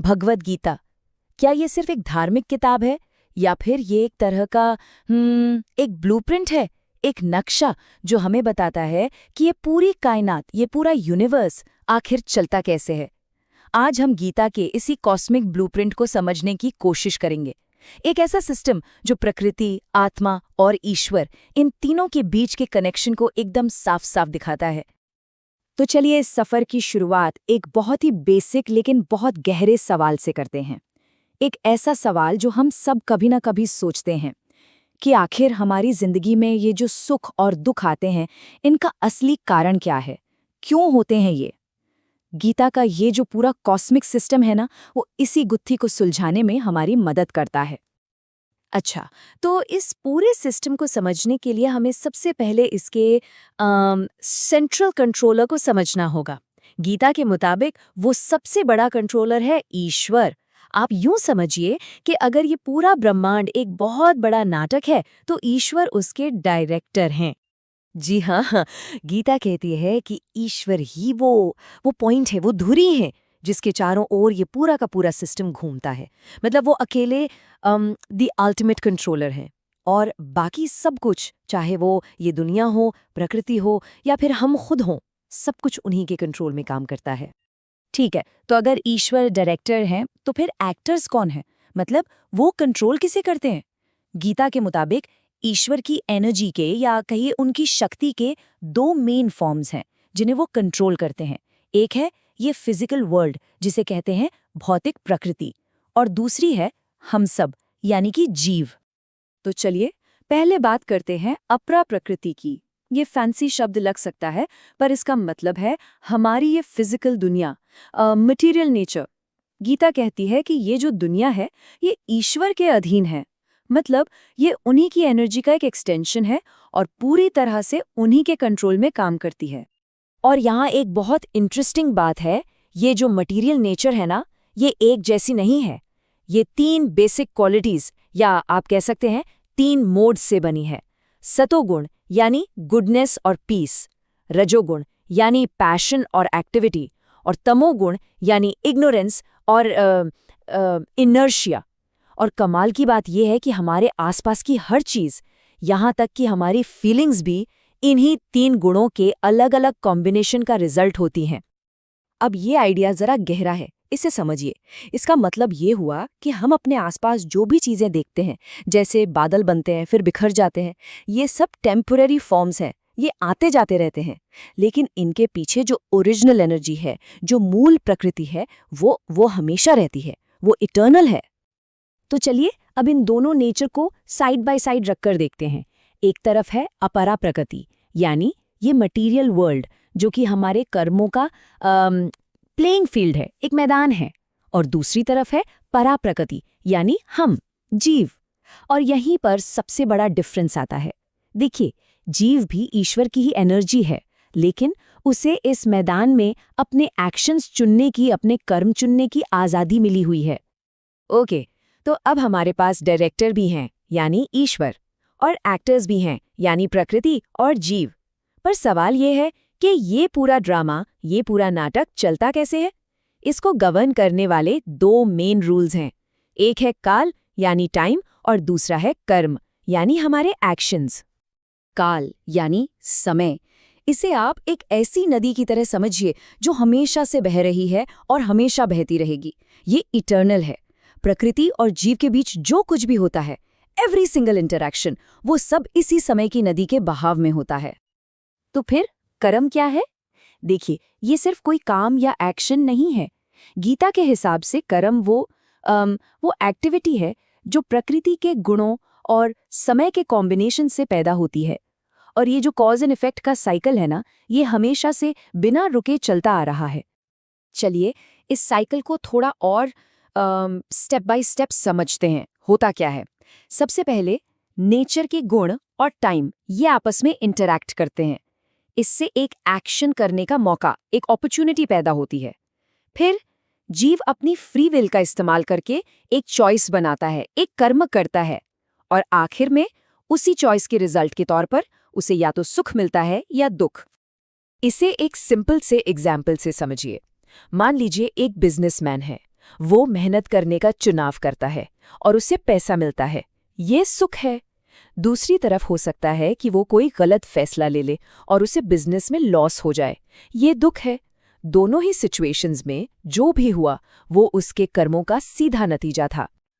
भगवद गीता, क्या ये सिर्फ एक धार्मिक किताब है या फिर ये एक तरह का एक ब्लूप्रिंट है, एक नक्शा जो हमें बताता है कि ये पूरी कायनात, ये पूरा यूनिवर्स आखिर चलता कैसे है? आज हम गीता के इसी कॉस्मिक ब्लूप्रिंट को समझने की कोशिश करेंगे। एक ऐसा सिस्टम जो प्रकृति, आत्मा और ईश्वर, इन तीनों के बीच के कनेक्शन को एकदम साफ साफ दिखाता है। तो चलिए इस सफ़र की शुरुआत एक बहुत ही बेसिक लेकिन बहुत गहरे सवाल से करते हैं। एक ऐसा सवाल जो हम सब कभी ना कभी सोचते हैं कि आखिर हमारी जिंदगी में ये जो सुख और दुख आते हैं, इनका असली कारण क्या है? क्यों होते हैं ये? गीता का ये जो पूरा कॉस्मिक सिस्टम है ना, वो इसी गुत्थी को सुलझाने में हमारी मदद करता है। अच्छा, तो इस पूरे सिस्टम को समझने के लिए हमें सबसे पहले इसके सेंट्रल कंट्रोलर को समझना होगा। गीता के मुताबिक वो सबसे बड़ा कंट्रोलर है ईश्वर। आप यूं समझिए कि अगर ये पूरा ब्रह्मांड एक बहुत बड़ा नाटक है, तो ईश्वर उसके डायरेक्टर हैं। जी हाँ, हाँ, गीता कहती है कि ईश्वर ही वो पॉइंट है, वो धुरी है जिसके चारों ओर ये पूरा का पूरा सिस्टम घूमता है। मतलब वो अकेले द अल्टीमेट कंट्रोलर है और बाकी सब कुछ, चाहे वो ये दुनिया हो, प्रकृति हो या फिर हम खुद हों, सब कुछ उन्हीं के कंट्रोल में काम करता है। ठीक है, तो अगर ईश्वर डायरेक्टर हैं, तो फिर एक्टर्स कौन हैं? मतलब वो कंट्रोल किसे करते हैं? गीता के मुताबिक ईश्वर की एनर्जी के या कहिए उनकी शक्ति के दो मेन फॉर्म्स हैं जिन्हें वो कंट्रोल करते हैं। एक है ये फिजिकल वर्ल्ड, जिसे कहते हैं भौतिक प्रकृति, और दूसरी है हम सब, यानी कि जीव। तो चलिए पहले बात करते हैं अपरा प्रकृति की। ये फैंसी शब्द लग सकता है, पर इसका मतलब है हमारी ये फिजिकल दुनिया, मटेरियल नेचर। गीता कहती है कि ये जो दुनिया है, ये ईश्वर के अधीन है। मतलब ये उन्हीं की एनर्जी का एक एक्सटेंशन है और पूरी तरह से उन्हीं के कंट्रोल में काम करती है। और यहाँ एक बहुत इंटरेस्टिंग बात है, ये जो मटेरियल नेचर है ना, ये एक जैसी नहीं है। ये तीन बेसिक क्वालिटीज, या आप कह सकते हैं तीन मोड्स से बनी है। सतोगुण यानी गुडनेस और पीस, रजोगुण यानी पैशन और एक्टिविटी, और तमोगुण यानी इग्नोरेंस और इनर्शिया। और कमाल की बात यह है कि हमारे आसपास की हर चीज, यहाँ तक कि हमारी फीलिंग्स भी इन्हीं तीन गुणों के अलग अलग कॉम्बिनेशन का रिजल्ट होती हैं। अब ये आइडिया जरा गहरा है, इसे समझिए। इसका मतलब ये हुआ कि हम अपने आसपास जो भी चीजें देखते हैं, जैसे बादल बनते हैं फिर बिखर जाते हैं, ये सब टेम्पररी फॉर्म्स हैं, ये आते जाते रहते हैं। लेकिन इनके पीछे जो ओरिजिनल एनर्जी है, जो मूल प्रकृति है, वो हमेशा रहती है, वो इटर्नल है। तो चलिए अब इन दोनों नेचर को साइड बाय साइड रखकर देखते हैं। एक तरफ है अपरा प्रकृति, यानी ये मटेरियल वर्ल्ड, जो कि हमारे कर्मों का प्लेइंग फील्ड है, एक मैदान है। और दूसरी तरफ है परा प्रकृति, यानी हम, जीव। और यहीं पर सबसे बड़ा डिफरेंस आता है। देखिए, जीव भी ईश्वर की ही एनर्जी है, लेकिन उसे इस मैदान में अपने एक्शंस चुनने की, अपने कर्म चुनने की आज़ादी मिली हुई है। ओके, तो अब हमारे पास डायरेक्टर भी हैं, यानी ईश्वर, और एक्टर्स भी हैं, यानी प्रकृति और जीव। पर सवाल ये है कि ये पूरा ड्रामा, ये पूरा नाटक चलता कैसे है? इसको गवर्न करने वाले दो मेन रूल्स हैं। एक है काल, यानी टाइम, और दूसरा है कर्म, यानी हमारे एक्शंस। काल यानी समय, इसे आप एक ऐसी नदी की तरह समझिए जो हमेशा से बह रही है और हमेशा बहती रहेगी। ये इटर्नल है। प्रकृति और जीव के बीच जो कुछ भी होता है, एवरी सिंगल इंटरैक्शन, वो सब इसी समय की नदी के बहाव में होता है। तो फिर कर्म क्या है? देखिए, ये सिर्फ कोई काम या एक्शन नहीं है। गीता के हिसाब से कर्म वो एक्टिविटी है जो प्रकृति के गुणों और समय के कॉम्बिनेशन से पैदा होती है। और ये जो कॉज एंड इफेक्ट का साइकिल है ना, ये हमेशा से बिना रुके चलता आ रहा है। चलिए इस साइकिल को थोड़ा और स्टेप बाय स्टेप समझते हैं। होता क्या है? सबसे पहले नेचर के गुण और टाइम ये आपस में इंटरैक्ट करते हैं। इससे एक एक्शन करने का मौका, एक अपॉर्चुनिटी पैदा होती है। फिर जीव अपनी फ्री विल का इस्तेमाल करके एक चॉइस बनाता है, एक कर्म करता है, और आखिर में उसी चॉइस के रिजल्ट के तौर पर उसे या तो सुख मिलता है या दुख। इसे एक सिंपल से एग्जाम्पल से समझिए। मान लीजिए एक बिजनेसमैन है, वो मेहनत करने का चुनाव करता है और उसे पैसा मिलता है। ये सुख है। दूसरी तरफ हो सकता है कि वो कोई गलत फैसला ले ले और उसे बिजनेस में लॉस हो जाए। ये दुख है। दोनों ही सिचुएशंस में जो भी हुआ वो उसके कर्मों का सीधा नतीजा था।